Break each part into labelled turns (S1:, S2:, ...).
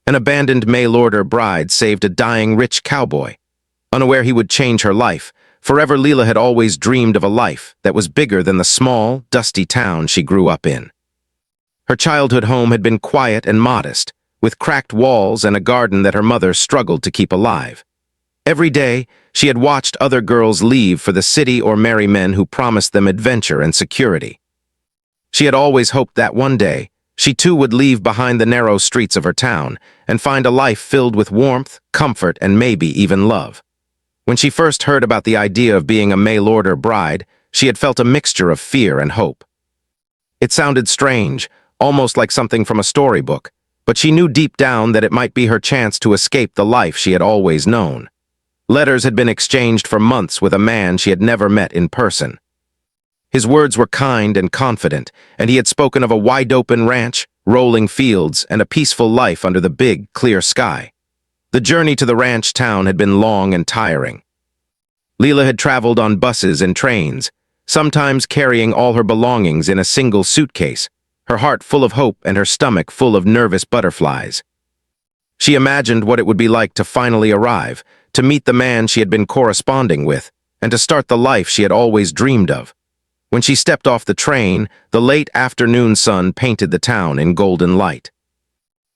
S1: An abandoned mail-order bride saved a dying rich cowboy. Unaware he would change her life, forever Leela had always dreamed of a life that was bigger than the small, dusty town she grew up in. Her childhood home had been quiet and modest, with cracked walls and a garden that her mother struggled to keep alive. Every day, she had watched other girls leave for the city or marry men who promised them adventure and security. She had always hoped that one day, she too would leave behind the narrow streets of her town and find a life filled with warmth, comfort, and maybe even love. When she first heard about the idea of being a mail-order bride, she had felt a mixture of fear and hope. It sounded strange, almost like something from a storybook, but she knew deep down that it might be her chance to escape the life she had always known. Letters had been exchanged for months with a man she had never met in person. His words were kind and confident, and he had spoken of a wide-open ranch, rolling fields, and a peaceful life under the big, clear sky. The journey to the ranch town had been long and tiring. Leela had traveled on buses and trains, sometimes carrying all her belongings in a single suitcase, her heart full of hope and her stomach full of nervous butterflies. She imagined what it would be like to finally arrive, to meet the man she had been corresponding with, and to start the life she had always dreamed of. When she stepped off the train, the late afternoon sun painted the town in golden light.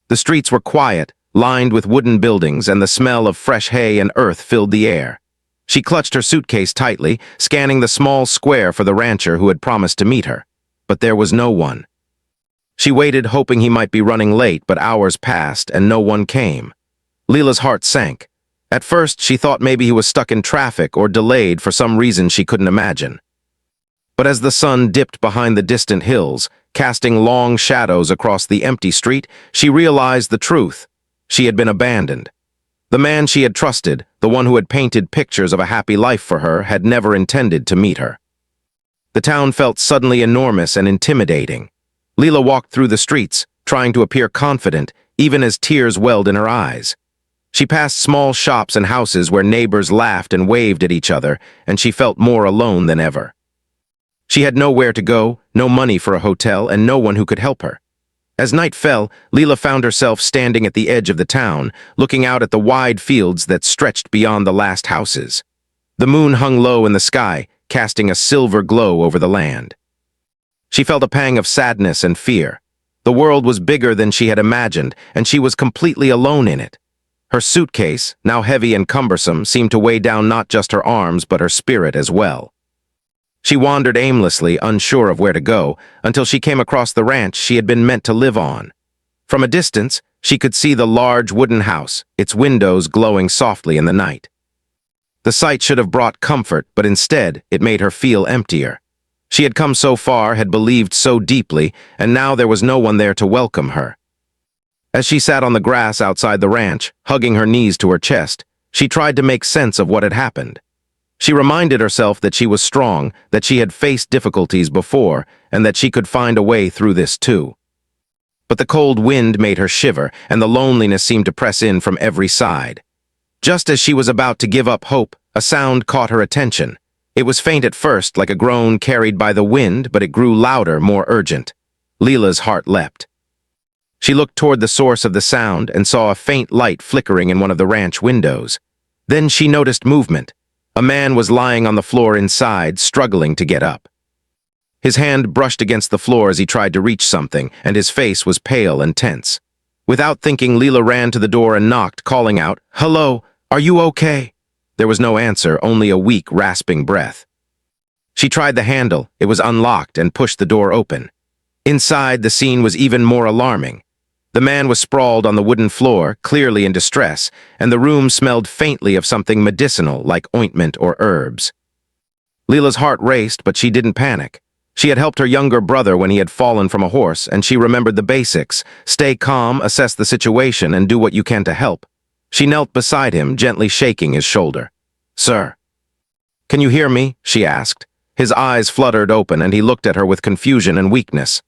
S1: The streets were quiet, lined with wooden buildings, and the smell of fresh hay and earth filled the air. She clutched her suitcase tightly, scanning the small square for the rancher who had promised to meet her. But there was no one. She waited, hoping he might be running late, but hours passed and no one came. Leela's heart sank. At first, she thought maybe he was stuck in traffic or delayed for some reason she couldn't imagine. But as the sun dipped behind the distant hills, casting long shadows across the empty street, she realized the truth. She had been abandoned. The man she had trusted, the one who had painted pictures of a happy life for her, had never intended to meet her. The town felt suddenly enormous and intimidating. Leela walked through the streets, trying to appear confident, even as tears welled in her eyes. She passed small shops and houses where neighbors laughed and waved at each other, and she felt more alone than ever. She had nowhere to go, no money for a hotel, and no one who could help her. As night fell, Leela found herself standing at the edge of the town, looking out at the wide fields that stretched beyond the last houses. The moon hung low in the sky, casting a silver glow over the land. She felt a pang of sadness and fear. The world was bigger than she had imagined, and she was completely alone in it. Her suitcase, now heavy and cumbersome, seemed to weigh down not just her arms but her spirit as well. She wandered aimlessly, unsure of where to go, until she came across the ranch she had been meant to live on. From a distance, she could see the large wooden house, its windows glowing softly in the night. The sight should have brought comfort, but instead, it made her feel emptier. She had come so far, had believed so deeply, and now there was no one there to welcome her. As she sat on the grass outside the ranch, hugging her knees to her chest, she tried to make sense of what had happened. She reminded herself that she was strong, that she had faced difficulties before, and that she could find a way through this too. But the cold wind made her shiver, and the loneliness seemed to press in from every side. Just as she was about to give up hope, a sound caught her attention. It was faint at first, like a groan carried by the wind, but it grew louder, more urgent. Leela's heart leapt. She looked toward the source of the sound and saw a faint light flickering in one of the ranch windows. Then she noticed movement. A man was lying on the floor inside, struggling to get up. His hand brushed against the floor as he tried to reach something, and his face was pale and tense. Without thinking, Leela ran to the door and knocked, calling out, "Hello, are you okay?" There was no answer, only a weak, rasping breath. She tried the handle, it was unlocked, and pushed the door open. Inside, the scene was even more alarming. The man was sprawled on the wooden floor, clearly in distress, and the room smelled faintly of something medicinal, like ointment or herbs. Leela's heart raced, but she didn't panic. She had helped her younger brother when he had fallen from a horse, and she remembered the basics: stay calm, assess the situation, and do what you can to help. She knelt beside him, gently shaking his shoulder. "Sir." "Can you hear me?" she asked. His eyes fluttered open, and he looked at her with confusion and weakness.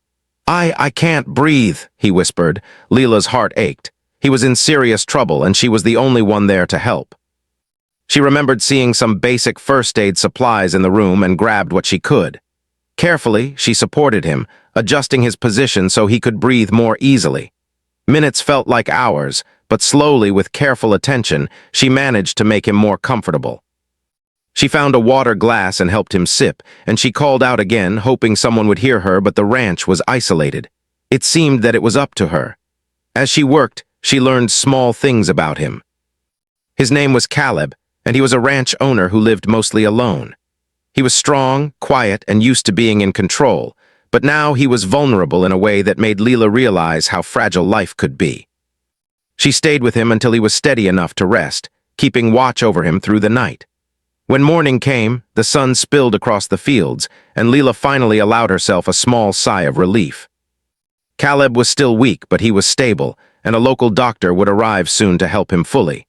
S1: I can't breathe," he whispered. Leela's heart ached. He was in serious trouble, and she was the only one there to help. She remembered seeing some basic first aid supplies in the room and grabbed what she could. Carefully, she supported him, adjusting his position so he could breathe more easily. Minutes felt like hours, but slowly, with careful attention, she managed to make him more comfortable. She found a water glass and helped him sip, and she called out again, hoping someone would hear her, but the ranch was isolated. It seemed that it was up to her. As she worked, she learned small things about him. His name was Caleb, and he was a ranch owner who lived mostly alone. He was strong, quiet, and used to being in control, but now he was vulnerable in a way that made Leela realize how fragile life could be. She stayed with him until he was steady enough to rest, keeping watch over him through the night. When morning came, the sun spilled across the fields, and Leela finally allowed herself a small sigh of relief. Caleb was still weak, but he was stable, and a local doctor would arrive soon to help him fully.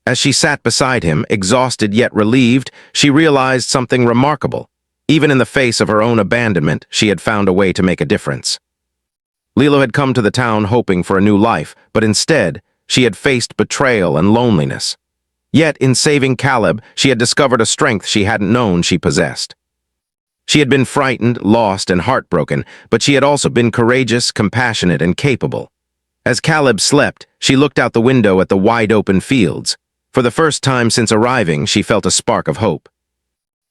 S1: As she sat beside him, exhausted yet relieved, she realized something remarkable. Even in the face of her own abandonment, she had found a way to make a difference. Leela had come to the town hoping for a new life, but instead, she had faced betrayal and loneliness. Yet, in saving Caleb, she had discovered a strength she hadn't known she possessed. She had been frightened, lost, and heartbroken, but she had also been courageous, compassionate, and capable. As Caleb slept, she looked out the window at the wide-open fields. For the first time since arriving, she felt a spark of hope.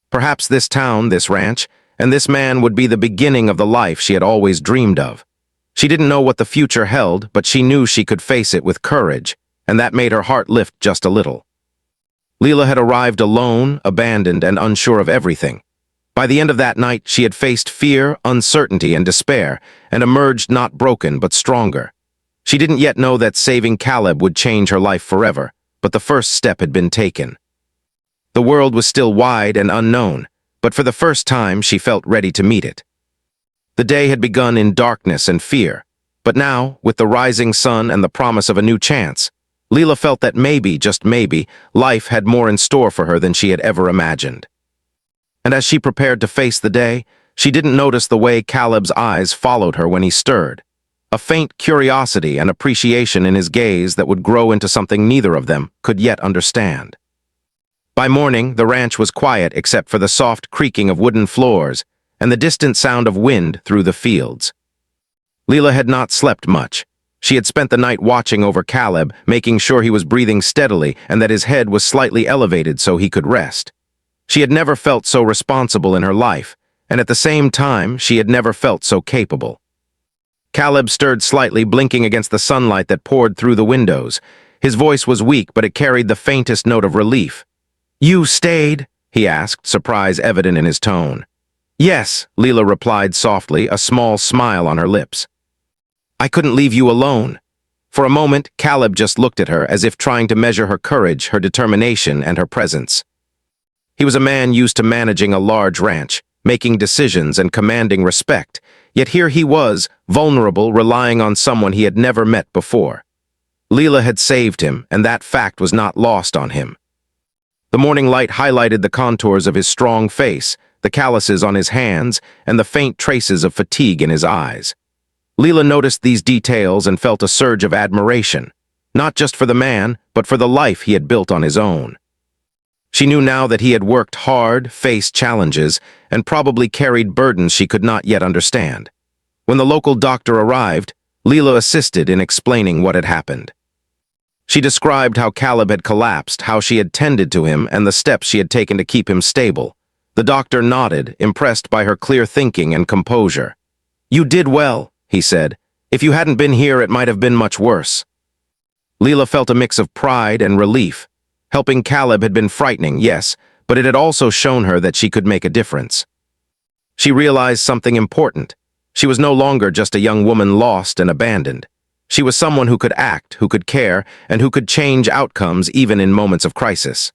S1: Perhaps this town, this ranch, and this man would be the beginning of the life she had always dreamed of. She didn't know what the future held, but she knew she could face it with courage, and that made her heart lift just a little. Leela had arrived alone, abandoned, and unsure of everything. By the end of that night, she had faced fear, uncertainty, and despair, and emerged not broken but stronger. She didn't yet know that saving Caleb would change her life forever, but the first step had been taken. The world was still wide and unknown, but for the first time she felt ready to meet it. The day had begun in darkness and fear, but now, with the rising sun and the promise of a new chance, Leela felt that maybe, just maybe, life had more in store for her than she had ever imagined. And as she prepared to face the day, she didn't notice the way Caleb's eyes followed her when he stirred. A faint curiosity and appreciation in his gaze that would grow into something neither of them could yet understand. By morning, the ranch was quiet except for the soft creaking of wooden floors and the distant sound of wind through the fields. Leela had not slept much. She had spent the night watching over Caleb, making sure he was breathing steadily and that his head was slightly elevated so he could rest. She had never felt so responsible in her life, and at the same time, she had never felt so capable. Caleb stirred slightly, blinking against the sunlight that poured through the windows. His voice was weak, but it carried the faintest note of relief. "You stayed?" he asked, surprise evident in his tone. "Yes," Leela replied softly, a small smile on her lips. "I couldn't leave you alone." For a moment, Caleb just looked at her as if trying to measure her courage, her determination, and her presence. He was a man used to managing a large ranch, making decisions and commanding respect, yet here he was, vulnerable, relying on someone he had never met before. Leela had saved him, and that fact was not lost on him. The morning light highlighted the contours of his strong face, the calluses on his hands, and the faint traces of fatigue in his eyes. Leela noticed these details and felt a surge of admiration, not just for the man, but for the life he had built on his own. She knew now that he had worked hard, faced challenges, and probably carried burdens she could not yet understand. When the local doctor arrived, Leela assisted in explaining what had happened. She described how Caleb had collapsed, how she had tended to him, and the steps she had taken to keep him stable. The doctor nodded, impressed by her clear thinking and composure. "You did well," he said. "If you hadn't been here, it might have been much worse." Leela felt a mix of pride and relief. Helping Caleb had been frightening, yes, but it had also shown her that she could make a difference. She realized something important. She was no longer just a young woman lost and abandoned. She was someone who could act, who could care, and who could change outcomes even in moments of crisis.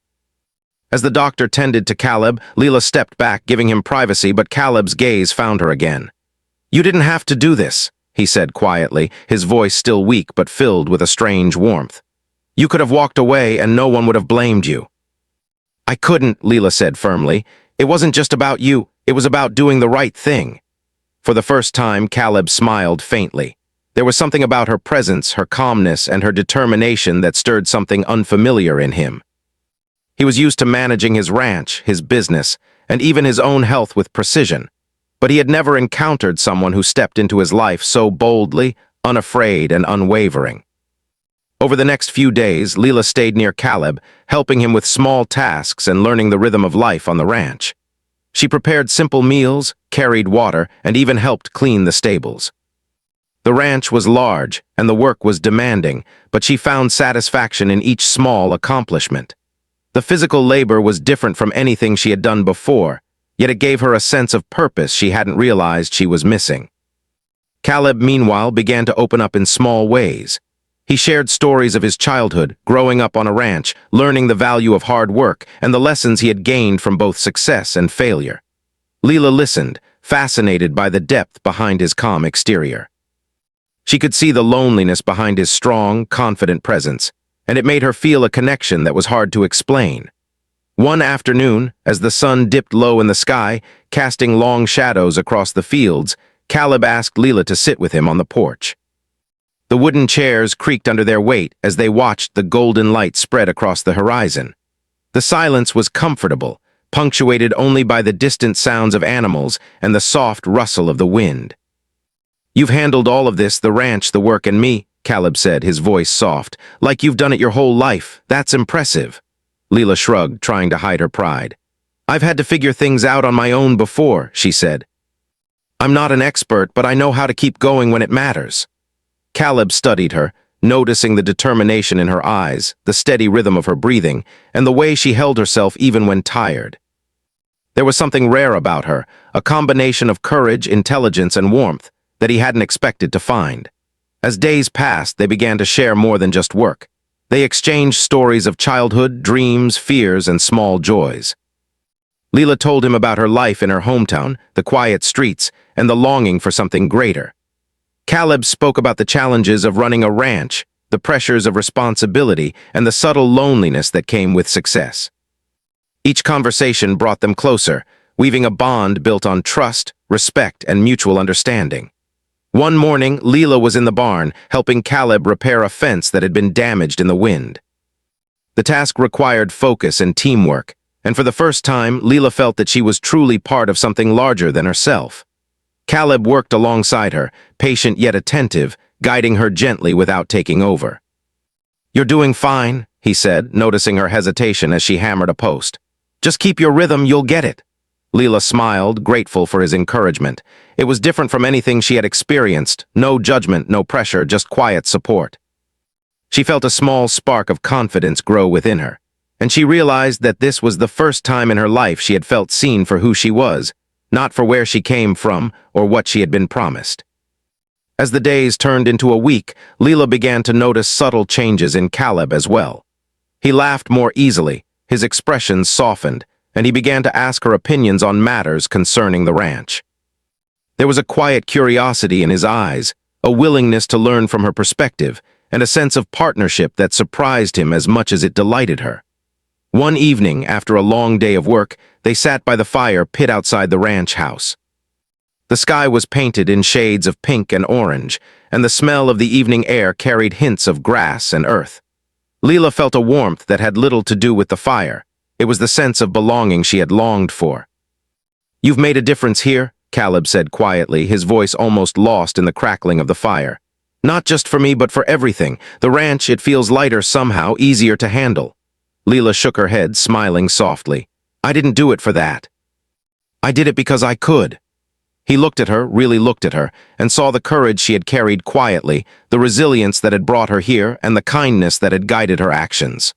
S1: As the doctor tended to Caleb, Leela stepped back, giving him privacy, but Caleb's gaze found her again. "You didn't have to do this," he said quietly, his voice still weak but filled with a strange warmth. "You could have walked away and no one would have blamed you." "I couldn't," Leela said firmly. "It wasn't just about you, it was about doing the right thing." For the first time, Caleb smiled faintly. There was something about her presence, her calmness, and her determination that stirred something unfamiliar in him. He was used to managing his ranch, his business, and even his own health with precision, but he had never encountered someone who stepped into his life so boldly, unafraid and unwavering. Over the next few days, Leela stayed near Caleb, helping him with small tasks and learning the rhythm of life on the ranch. She prepared simple meals, carried water, and even helped clean the stables. The ranch was large, and the work was demanding, but she found satisfaction in each small accomplishment. The physical labor was different from anything she had done before, yet it gave her a sense of purpose she hadn't realized she was missing. Caleb, meanwhile, began to open up in small ways. He shared stories of his childhood, growing up on a ranch, learning the value of hard work, and the lessons he had gained from both success and failure. Leela listened, fascinated by the depth behind his calm exterior. She could see the loneliness behind his strong, confident presence, and it made her feel a connection that was hard to explain. One afternoon, as the sun dipped low in the sky, casting long shadows across the fields, Caleb asked Leela to sit with him on the porch. The wooden chairs creaked under their weight as they watched the golden light spread across the horizon. The silence was comfortable, punctuated only by the distant sounds of animals and the soft rustle of the wind. "You've handled all of this, the ranch, the work, and me," Caleb said, his voice soft. "Like you've done it your whole life. That's impressive." Leela shrugged, trying to hide her pride. "I've had to figure things out on my own before," she said. "I'm not an expert, but I know how to keep going when it matters." Caleb studied her, noticing the determination in her eyes, the steady rhythm of her breathing, and the way she held herself even when tired. There was something rare about her, a combination of courage, intelligence, and warmth that he hadn't expected to find. As days passed, they began to share more than just work. They exchanged stories of childhood, dreams, fears, and small joys. Leela told him about her life in her hometown, the quiet streets, and the longing for something greater. Caleb spoke about the challenges of running a ranch, the pressures of responsibility, and the subtle loneliness that came with success. Each conversation brought them closer, weaving a bond built on trust, respect, and mutual understanding. One morning, Leela was in the barn, helping Caleb repair a fence that had been damaged in the wind. The task required focus and teamwork, and for the first time, Leela felt that she was truly part of something larger than herself. Caleb worked alongside her, patient yet attentive, guiding her gently without taking over. "You're doing fine," he said, noticing her hesitation as she hammered a post. "Just keep your rhythm, you'll get it." Leela smiled, grateful for his encouragement. It was different from anything she had experienced, no judgment, no pressure, just quiet support. She felt a small spark of confidence grow within her, and she realized that this was the first time in her life she had felt seen for who she was, not for where she came from or what she had been promised. As the days turned into a week, Leela began to notice subtle changes in Caleb as well. He laughed more easily, his expressions softened, and he began to ask her opinions on matters concerning the ranch. There was a quiet curiosity in his eyes, a willingness to learn from her perspective, and a sense of partnership that surprised him as much as it delighted her. One evening, after a long day of work, they sat by the fire pit outside the ranch house. The sky was painted in shades of pink and orange, and the smell of the evening air carried hints of grass and earth. Leela felt a warmth that had little to do with the fire. It was the sense of belonging she had longed for. "You've made a difference here," Caleb said quietly, his voice almost lost in the crackling of the fire. "Not just for me, but for everything. The ranch, it feels lighter somehow, easier to handle." Leela shook her head, smiling softly. "I didn't do it for that. I did it because I could." He looked at her, really looked at her, and saw the courage she had carried quietly, the resilience that had brought her here, and the kindness that had guided her actions.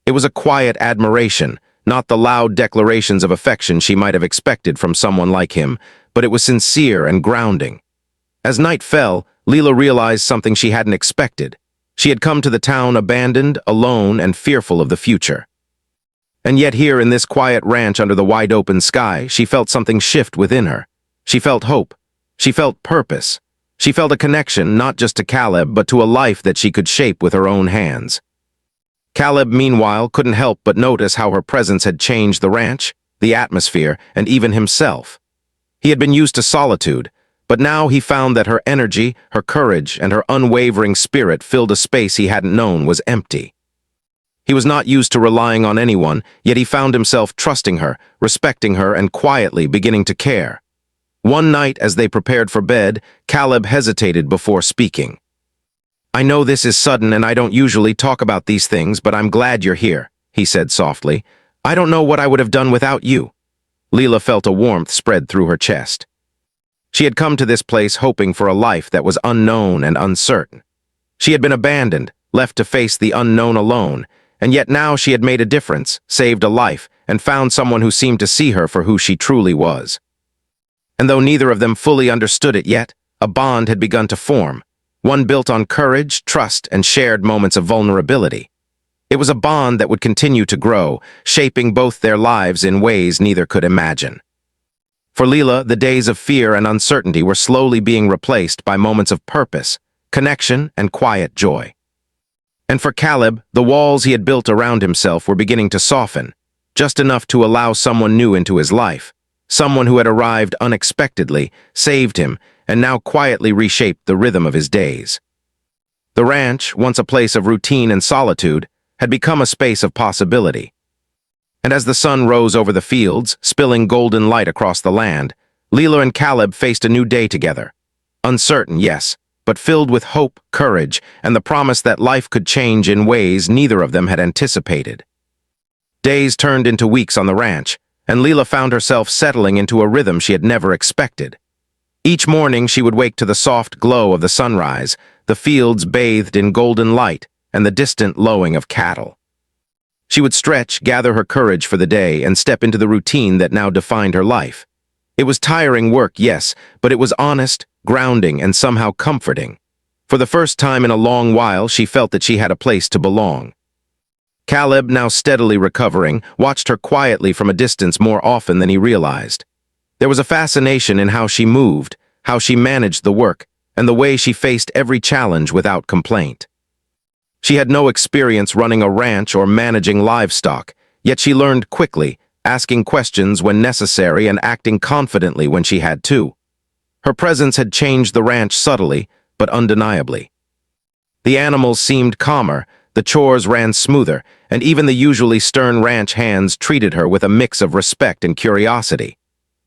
S1: It was a quiet admiration, not the loud declarations of affection she might have expected from someone like him, but it was sincere and grounding. As night fell, Leela realized something she hadn't expected. She had come to the town abandoned, alone, and fearful of the future. And yet here in this quiet ranch under the wide-open sky, she felt something shift within her. She felt hope. She felt purpose. She felt a connection not just to Caleb, but to a life that she could shape with her own hands. Caleb, meanwhile, couldn't help but notice how her presence had changed the ranch, the atmosphere, and even himself. He had been used to solitude, but now he found that her energy, her courage, and her unwavering spirit filled a space he hadn't known was empty. He was not used to relying on anyone, yet he found himself trusting her, respecting her, and quietly beginning to care. One night, as they prepared for bed, Caleb hesitated before speaking. "I know this is sudden and I don't usually talk about these things, but I'm glad you're here," he said softly. "I don't know what I would have done without you." Leela felt a warmth spread through her chest. She had come to this place hoping for a life that was unknown and uncertain. She had been abandoned, left to face the unknown alone, and yet now she had made a difference, saved a life, and found someone who seemed to see her for who she truly was. And though neither of them fully understood it yet, a bond had begun to form, one built on courage, trust, and shared moments of vulnerability. It was a bond that would continue to grow, shaping both their lives in ways neither could imagine. For Leela, the days of fear and uncertainty were slowly being replaced by moments of purpose, connection, and quiet joy. And for Caleb, the walls he had built around himself were beginning to soften, just enough to allow someone new into his life, someone who had arrived unexpectedly, saved him, and now quietly reshaped the rhythm of his days. The ranch, once a place of routine and solitude, had become a space of possibility. And as the sun rose over the fields, spilling golden light across the land, Leela and Caleb faced a new day together. Uncertain, yes, but filled with hope, courage, and the promise that life could change in ways neither of them had anticipated. Days turned into weeks on the ranch, and Leela found herself settling into a rhythm she had never expected. Each morning she would wake to the soft glow of the sunrise, the fields bathed in golden light, and the distant lowing of cattle. She would stretch, gather her courage for the day, and step into the routine that now defined her life. It was tiring work, yes, but it was honest, grounding, and somehow comforting. For the first time in a long while, she felt that she had a place to belong. Caleb, now steadily recovering, watched her quietly from a distance more often than he realized. There was a fascination in how she moved, how she managed the work, and the way she faced every challenge without complaint. She had no experience running a ranch or managing livestock, yet she learned quickly, asking questions when necessary and acting confidently when she had to. Her presence had changed the ranch subtly, but undeniably. The animals seemed calmer, the chores ran smoother, and even the usually stern ranch hands treated her with a mix of respect and curiosity.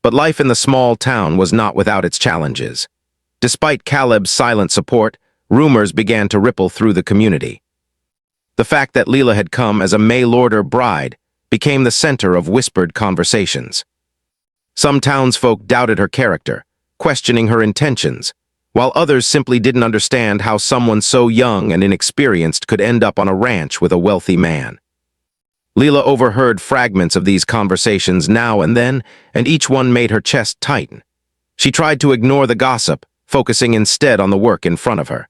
S1: But life in the small town was not without its challenges. Despite Caleb's silent support, rumors began to ripple through the community. The fact that Leela had come as a mail-order bride became the center of whispered conversations. Some townsfolk doubted her character, questioning her intentions, while others simply didn't understand how someone so young and inexperienced could end up on a ranch with a wealthy man. Leela overheard fragments of these conversations now and then, and each one made her chest tighten. She tried to ignore the gossip, focusing instead on the work in front of her.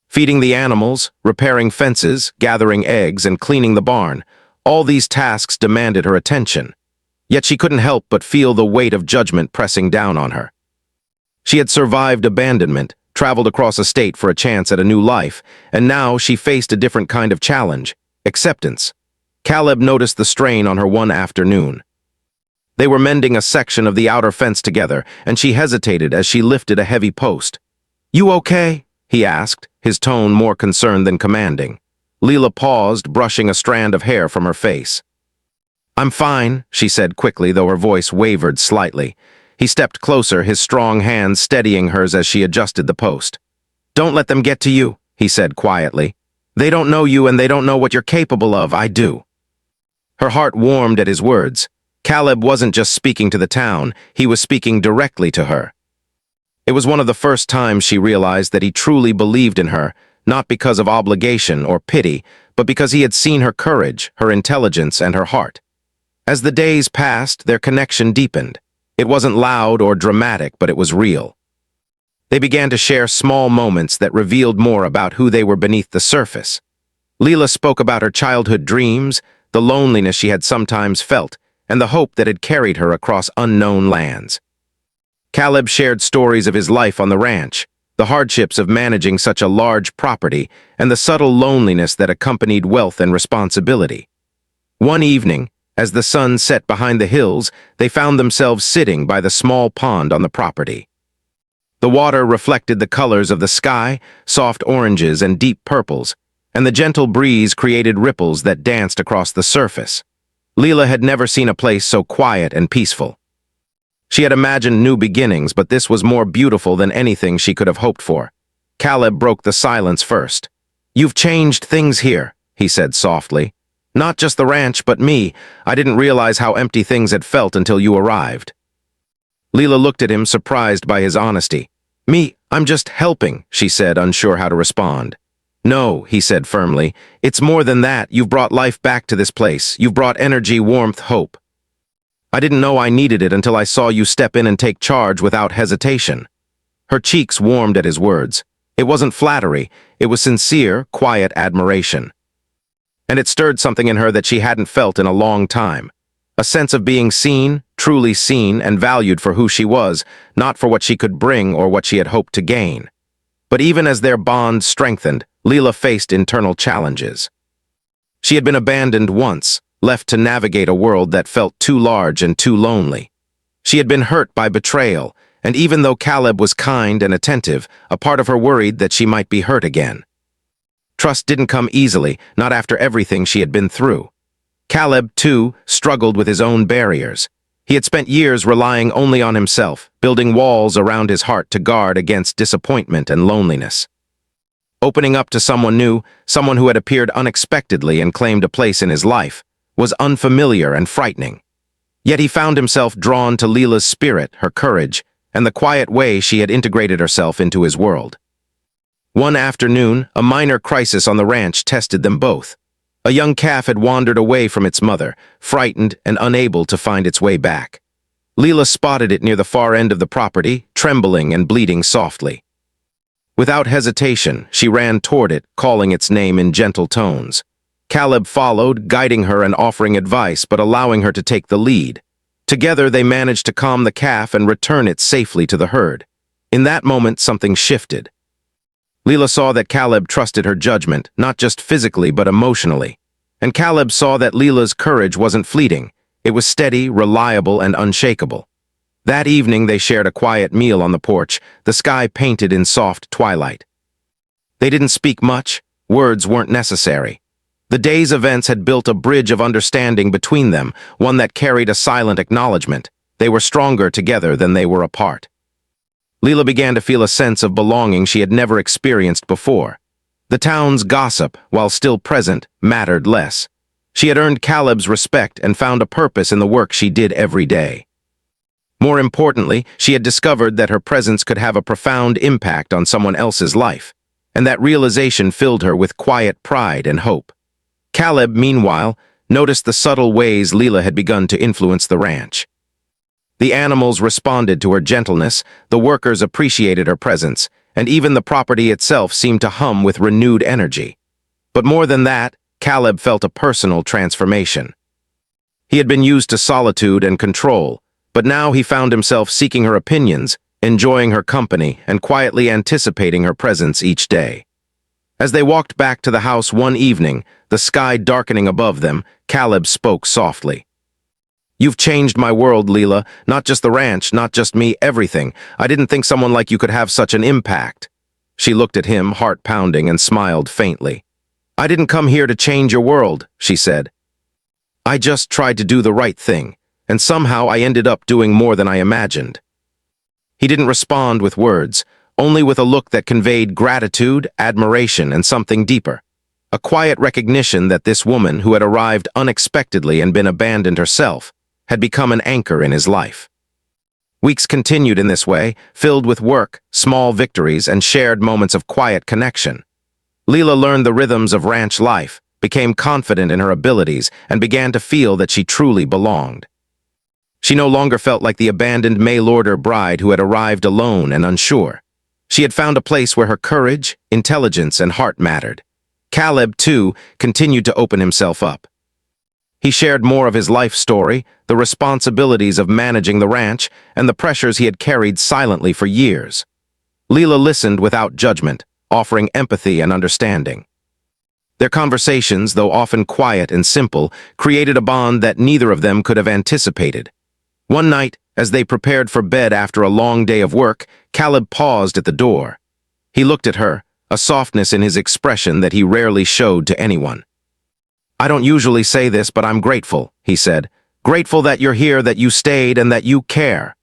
S1: Feeding the animals, repairing fences, gathering eggs, and cleaning the barn, all these tasks demanded her attention. Yet she couldn't help but feel the weight of judgment pressing down on her. She had survived abandonment, traveled across a state for a chance at a new life, and now she faced a different kind of challenge: acceptance. Caleb noticed the strain on her one afternoon. They were mending a section of the outer fence together, and she hesitated as she lifted a heavy post. "You okay?" he asked, his tone more concerned than commanding. Leela paused, brushing a strand of hair from her face. "I'm fine," she said quickly, though her voice wavered slightly. He stepped closer, his strong hands steadying hers as she adjusted the post. "Don't let them get to you," he said quietly. "They don't know you and they don't know what you're capable of. I do." Her heart warmed at his words. Caleb wasn't just speaking to the town, he was speaking directly to her. It was one of the first times she realized that he truly believed in her, not because of obligation or pity, but because he had seen her courage, her intelligence, and her heart. As the days passed, their connection deepened. It wasn't loud or dramatic, but it was real. They began to share small moments that revealed more about who they were beneath the surface. Leela spoke about her childhood dreams, the loneliness she had sometimes felt, and the hope that had carried her across unknown lands. Caleb shared stories of his life on the ranch, the hardships of managing such a large property, and the subtle loneliness that accompanied wealth and responsibility. One evening, as the sun set behind the hills, they found themselves sitting by the small pond on the property. The water reflected the colors of the sky, soft oranges and deep purples, and the gentle breeze created ripples that danced across the surface. Leela had never seen a place so quiet and peaceful. She had imagined new beginnings, but this was more beautiful than anything she could have hoped for. Caleb broke the silence first. "You've changed things here," he said softly. "Not just the ranch, but me. I didn't realize how empty things had felt until you arrived." Leela looked at him, surprised by his honesty. "Me, I'm just helping," she said, unsure how to respond. "No," he said firmly. "It's more than that. You've brought life back to this place. You've brought energy, warmth, hope. I didn't know I needed it until I saw you step in and take charge without hesitation." Her cheeks warmed at his words. It wasn't flattery. It was sincere, quiet admiration. And it stirred something in her that she hadn't felt in a long time. A sense of being seen, truly seen, and valued for who she was, not for what she could bring or what she had hoped to gain. But even as their bond strengthened, Leela faced internal challenges. She had been abandoned once, left to navigate a world that felt too large and too lonely. She had been hurt by betrayal, and even though Caleb was kind and attentive, a part of her worried that she might be hurt again. Trust didn't come easily, not after everything she had been through. Caleb, too, struggled with his own barriers. He had spent years relying only on himself, building walls around his heart to guard against disappointment and loneliness. Opening up to someone new, someone who had appeared unexpectedly and claimed a place in his life, was unfamiliar and frightening. Yet he found himself drawn to Leela's spirit, her courage, and the quiet way she had integrated herself into his world. One afternoon, a minor crisis on the ranch tested them both. A young calf had wandered away from its mother, frightened and unable to find its way back. Leela spotted it near the far end of the property, trembling and bleeding softly. Without hesitation, she ran toward it, calling its name in gentle tones. Caleb followed, guiding her and offering advice, but allowing her to take the lead. Together, they managed to calm the calf and return it safely to the herd. In that moment, something shifted. Leela saw that Caleb trusted her judgment, not just physically but emotionally. And Caleb saw that Leela's courage wasn't fleeting. It was steady, reliable, and unshakable. That evening, they shared a quiet meal on the porch, the sky painted in soft twilight. They didn't speak much. Words weren't necessary. The day's events had built a bridge of understanding between them, one that carried a silent acknowledgement. They were stronger together than they were apart. Leela began to feel a sense of belonging she had never experienced before. The town's gossip, while still present, mattered less. She had earned Caleb's respect and found a purpose in the work she did every day. More importantly, she had discovered that her presence could have a profound impact on someone else's life, and that realization filled her with quiet pride and hope. Caleb, meanwhile, noticed the subtle ways Leela had begun to influence the ranch. The animals responded to her gentleness, the workers appreciated her presence, and even the property itself seemed to hum with renewed energy. But more than that, Caleb felt a personal transformation. He had been used to solitude and control, but now he found himself seeking her opinions, enjoying her company, and quietly anticipating her presence each day. As they walked back to the house one evening, the sky darkening above them, Caleb spoke softly. "You've changed my world, Leela. Not just the ranch, not just me, everything. I didn't think someone like you could have such an impact." She looked at him, heart pounding, and smiled faintly. "I didn't come here to change your world," she said. "I just tried to do the right thing, and somehow I ended up doing more than I imagined." He didn't respond with words, only with a look that conveyed gratitude, admiration, and something deeper. A quiet recognition that this woman, who had arrived unexpectedly and been abandoned herself, had become an anchor in his life. Weeks continued in this way, filled with work, small victories, and shared moments of quiet connection. Leela learned the rhythms of ranch life, became confident in her abilities, and began to feel that she truly belonged. She no longer felt like the abandoned mail-order bride who had arrived alone and unsure. She had found a place where her courage, intelligence, and heart mattered. Caleb, too, continued to open himself up. He shared more of his life story, the responsibilities of managing the ranch, and the pressures he had carried silently for years. Leela listened without judgment, offering empathy and understanding. Their conversations, though often quiet and simple, created a bond that neither of them could have anticipated. One night, as they prepared for bed after a long day of work, Caleb paused at the door. He looked at her, a softness in his expression that he rarely showed to anyone. "I don't usually say this, but I'm grateful," he said. "Grateful that you're here, that you stayed, and that you care."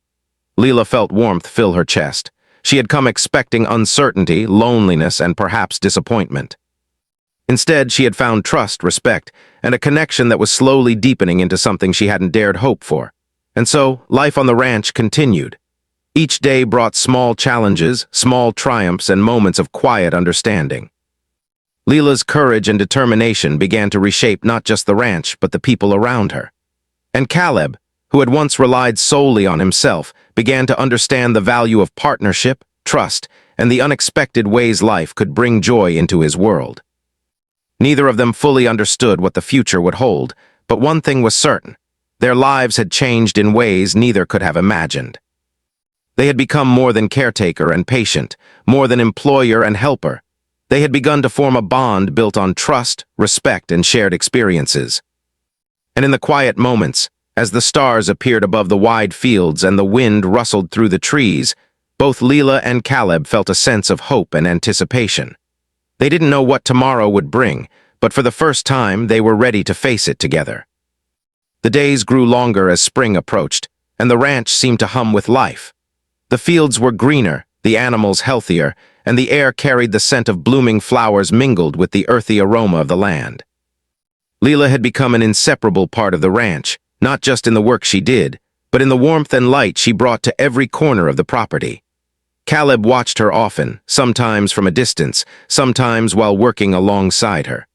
S1: Leela felt warmth fill her chest. She had come expecting uncertainty, loneliness, and perhaps disappointment. Instead, she had found trust, respect, and a connection that was slowly deepening into something she hadn't dared hope for. And so, life on the ranch continued. Each day brought small challenges, small triumphs, and moments of quiet understanding. Leela's courage and determination began to reshape not just the ranch, but the people around her. And Caleb, who had once relied solely on himself, began to understand the value of partnership, trust, and the unexpected ways life could bring joy into his world. Neither of them fully understood what the future would hold, but one thing was certain: their lives had changed in ways neither could have imagined. They had become more than caretaker and patient, more than employer and helper. They had begun to form a bond built on trust, respect, and shared experiences. And in the quiet moments, as the stars appeared above the wide fields and the wind rustled through the trees, both Leela and Caleb felt a sense of hope and anticipation. They didn't know what tomorrow would bring, but for the first time they were ready to face it together. The days grew longer as spring approached, and the ranch seemed to hum with life. The fields were greener, the animals healthier, and the air carried the scent of blooming flowers mingled with the earthy aroma of the land. Leela had become an inseparable part of the ranch, not just in the work she did, but in the warmth and light she brought to every corner of the property. Caleb watched her often, sometimes from a distance, sometimes while working alongside her.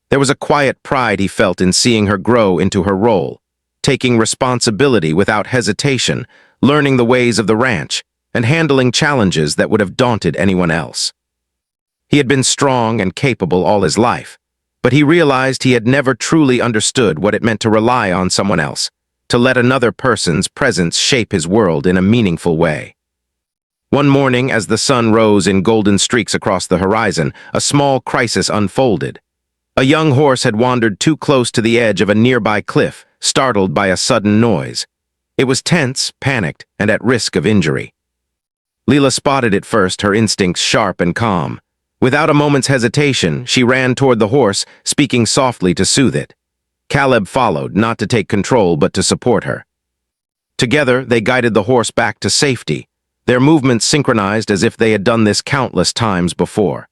S1: There was a quiet pride he felt in seeing her grow into her role, taking responsibility without hesitation, learning the ways of the ranch, and handling challenges that would have daunted anyone else. He had been strong and capable all his life, but he realized he had never truly understood what it meant to rely on someone else, to let another person's presence shape his world in a meaningful way. One morning, as the sun rose in golden streaks across the horizon, a small crisis unfolded. A young horse had wandered too close to the edge of a nearby cliff, startled by a sudden noise. It was tense, panicked, and at risk of injury. Leela spotted it first, her instincts sharp and calm. Without a moment's hesitation, she ran toward the horse, speaking softly to soothe it. Caleb followed, not to take control but to support her. Together, they guided the horse back to safety, their movements synchronized as if they had done this countless times before.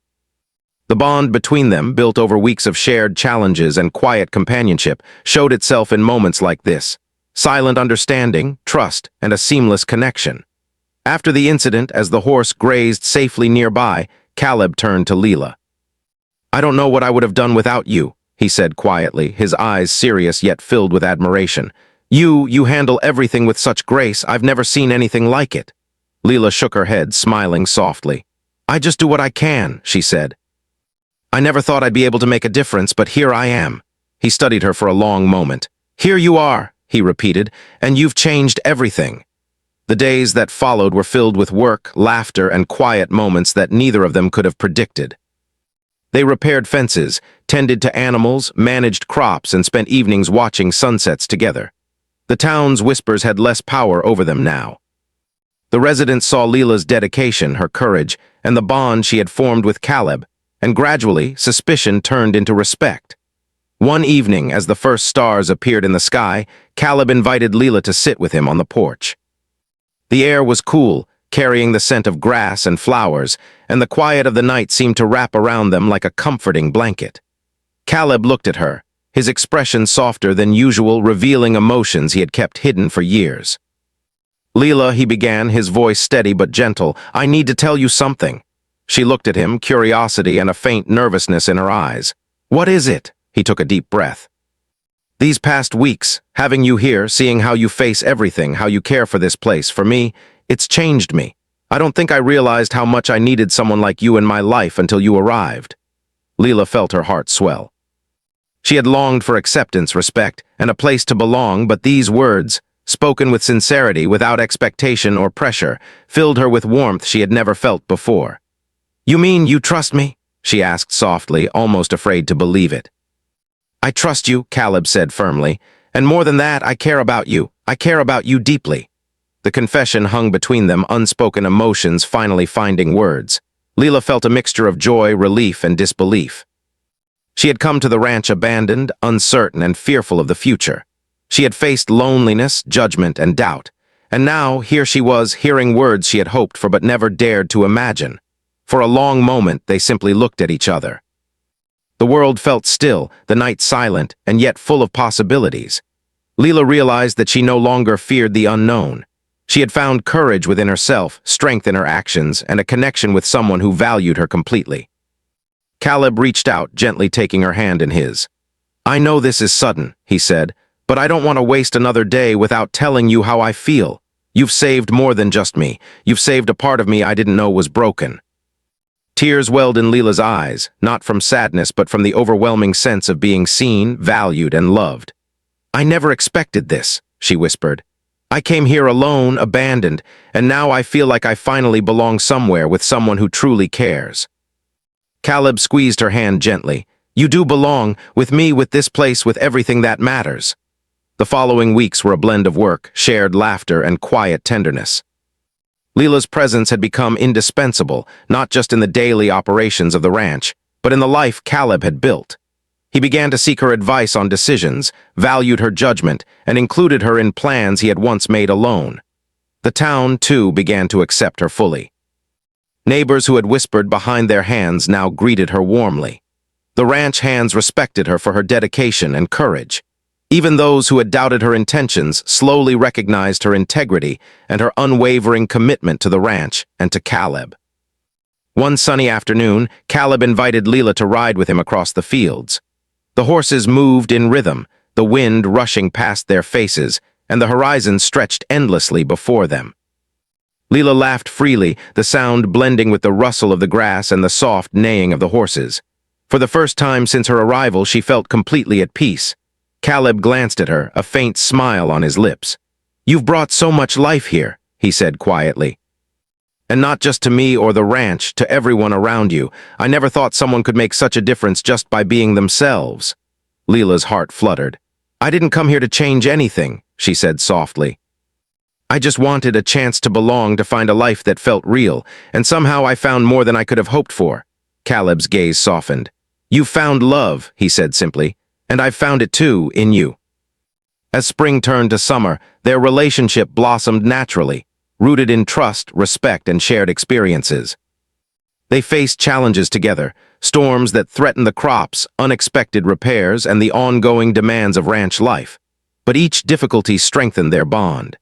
S1: The bond between them, built over weeks of shared challenges and quiet companionship, showed itself in moments like this: silent understanding, trust, and a seamless connection. After the incident, as the horse grazed safely nearby, Caleb turned to Leela. "I don't know what I would have done without you," he said quietly, his eyes serious yet filled with admiration. You handle everything with such grace, I've never seen anything like it." Leela shook her head, smiling softly. "I just do what I can," she said. "I never thought I'd be able to make a difference, but here I am." He studied her for a long moment. "Here you are," he repeated, "and you've changed everything." The days that followed were filled with work, laughter, and quiet moments that neither of them could have predicted. They repaired fences, tended to animals, managed crops, and spent evenings watching sunsets together. The town's whispers had less power over them now. The residents saw Leela's dedication, her courage, and the bond she had formed with Caleb, and gradually, suspicion turned into respect. One evening, as the first stars appeared in the sky, Caleb invited Leela to sit with him on the porch. The air was cool, carrying the scent of grass and flowers, and the quiet of the night seemed to wrap around them like a comforting blanket. Caleb looked at her, his expression softer than usual, revealing emotions he had kept hidden for years. "Leela," he began, his voice steady but gentle, "I need to tell you something." She looked at him, curiosity and a faint nervousness in her eyes. "What is it?" He took a deep breath. "These past weeks, having you here, seeing how you face everything, how you care for this place, for me, it's changed me. I don't think I realized how much I needed someone like you in my life until you arrived." Leela felt her heart swell. She had longed for acceptance, respect, and a place to belong, but these words, spoken with sincerity, without expectation or pressure, filled her with warmth she had never felt before. "You mean you trust me?" she asked softly, almost afraid to believe it. "I trust you," Caleb said firmly, "and more than that, I care about you. I care about you deeply." The confession hung between them, unspoken emotions finally finding words. Leela felt a mixture of joy, relief, and disbelief. She had come to the ranch abandoned, uncertain, and fearful of the future. She had faced loneliness, judgment, and doubt, And now, here she was, hearing words she had hoped for but never dared to imagine. For a long moment, they simply looked at each other. The world felt still, the night silent, and yet full of possibilities. Leela realized that she no longer feared the unknown. She had found courage within herself, strength in her actions, and a connection with someone who valued her completely. Caleb reached out, gently taking her hand in his. "I know this is sudden," he said, "but I don't want to waste another day without telling you how I feel. You've saved more than just me. You've saved a part of me I didn't know was broken." Tears welled in Leela's eyes, not from sadness but from the overwhelming sense of being seen, valued, and loved. "I never expected this," she whispered. "I came here alone, abandoned, and now I feel like I finally belong somewhere with someone who truly cares." Caleb squeezed her hand gently. "You do belong, with me, with this place, with everything that matters." The following weeks were a blend of work, shared laughter, and quiet tenderness. Leela's presence had become indispensable, not just in the daily operations of the ranch, but in the life Caleb had built. He began to seek her advice on decisions, valued her judgment, and included her in plans he had once made alone. The town, too, began to accept her fully. Neighbors who had whispered behind their hands now greeted her warmly. The ranch hands respected her for her dedication and courage. Even those who had doubted her intentions slowly recognized her integrity and her unwavering commitment to the ranch and to Caleb. One sunny afternoon, Caleb invited Leela to ride with him across the fields. The horses moved in rhythm, the wind rushing past their faces, and the horizon stretched endlessly before them. Leela laughed freely, the sound blending with the rustle of the grass and the soft neighing of the horses. For the first time since her arrival, she felt completely at peace. Caleb glanced at her, a faint smile on his lips. "You've brought so much life here," he said quietly. "And not just to me or the ranch, to everyone around you. I never thought someone could make such a difference just by being themselves." Leela's heart fluttered. "I didn't come here to change anything," she said softly. "I just wanted a chance to belong, to find a life that felt real, and somehow I found more than I could have hoped for." Caleb's gaze softened. "You've found love," he said simply, "and I've found it too, in you." As spring turned to summer, their relationship blossomed naturally, rooted in trust, respect, and shared experiences. They faced challenges together, storms that threatened the crops, unexpected repairs, and the ongoing demands of ranch life. But each difficulty strengthened their bond.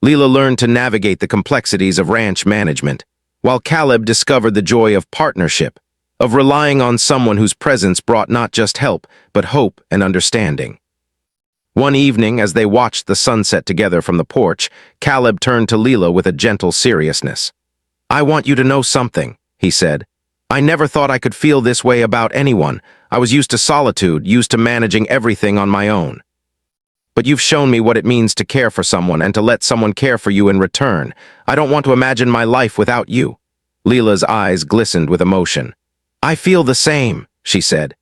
S1: Leela learned to navigate the complexities of ranch management, while Caleb discovered the joy of partnership, of relying on someone whose presence brought not just help, but hope and understanding. One evening, as they watched the sunset together from the porch, Caleb turned to Leela with a gentle seriousness. "I want you to know something," he said. "I never thought I could feel this way about anyone. I was used to solitude, used to managing everything on my own. But you've shown me what it means to care for someone and to let someone care for you in return. I don't want to imagine my life without you." Leela's eyes glistened with emotion. "I feel the same," she said.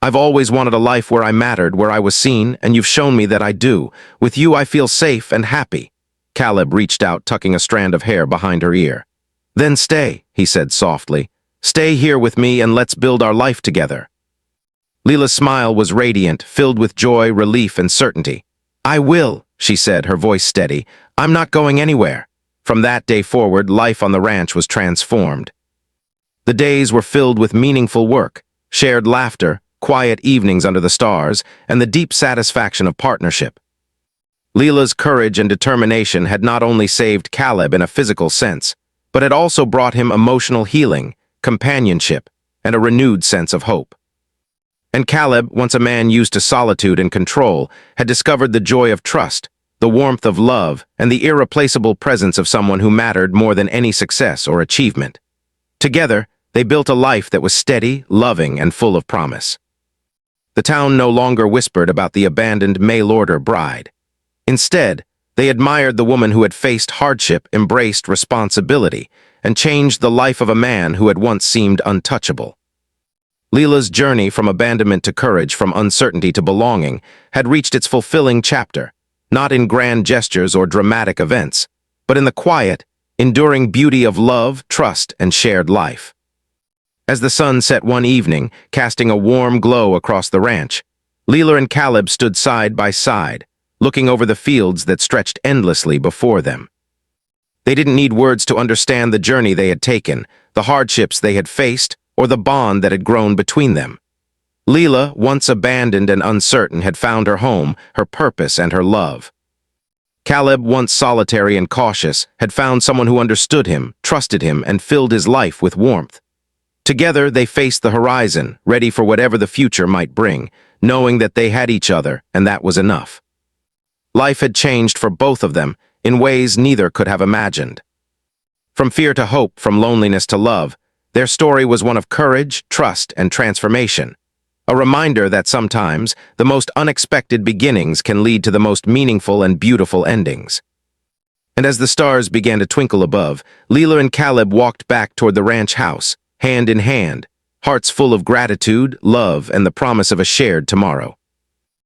S1: "I've always wanted a life where I mattered, where I was seen, and you've shown me that I do. With you, I feel safe and happy." Caleb reached out, tucking a strand of hair behind her ear. "Then stay," he said softly. "Stay here with me and let's build our life together." Leela's smile was radiant, filled with joy, relief, and certainty. "I will," she said, her voice steady. "I'm not going anywhere." From that day forward, life on the ranch was transformed. The days were filled with meaningful work, shared laughter, quiet evenings under the stars, and the deep satisfaction of partnership. Leela's courage and determination had not only saved Caleb in a physical sense, but had also brought him emotional healing, companionship, and a renewed sense of hope. And Caleb, once a man used to solitude and control, had discovered the joy of trust, the warmth of love, and the irreplaceable presence of someone who mattered more than any success or achievement. Together, they built a life that was steady, loving, and full of promise. The town no longer whispered about the abandoned mail-order bride. Instead, they admired the woman who had faced hardship, embraced responsibility, and changed the life of a man who had once seemed untouchable. Leela's journey from abandonment to courage, from uncertainty to belonging, had reached its fulfilling chapter, not in grand gestures or dramatic events, but in the quiet, enduring beauty of love, trust, and shared life. As the sun set one evening, casting a warm glow across the ranch, Leela and Caleb stood side by side, looking over the fields that stretched endlessly before them. They didn't need words to understand the journey they had taken, the hardships they had faced, or the bond that had grown between them. Leela, once abandoned and uncertain, had found her home, her purpose, and her love. Caleb, once solitary and cautious, had found someone who understood him, trusted him, and filled his life with warmth. Together, they faced the horizon, ready for whatever the future might bring, knowing that they had each other, and that was enough. Life had changed for both of them in ways neither could have imagined. From fear to hope, from loneliness to love, their story was one of courage, trust, and transformation. A reminder that sometimes the most unexpected beginnings can lead to the most meaningful and beautiful endings. And as the stars began to twinkle above, Leela and Caleb walked back toward the ranch house, hand in hand, hearts full of gratitude, love, and the promise of a shared tomorrow.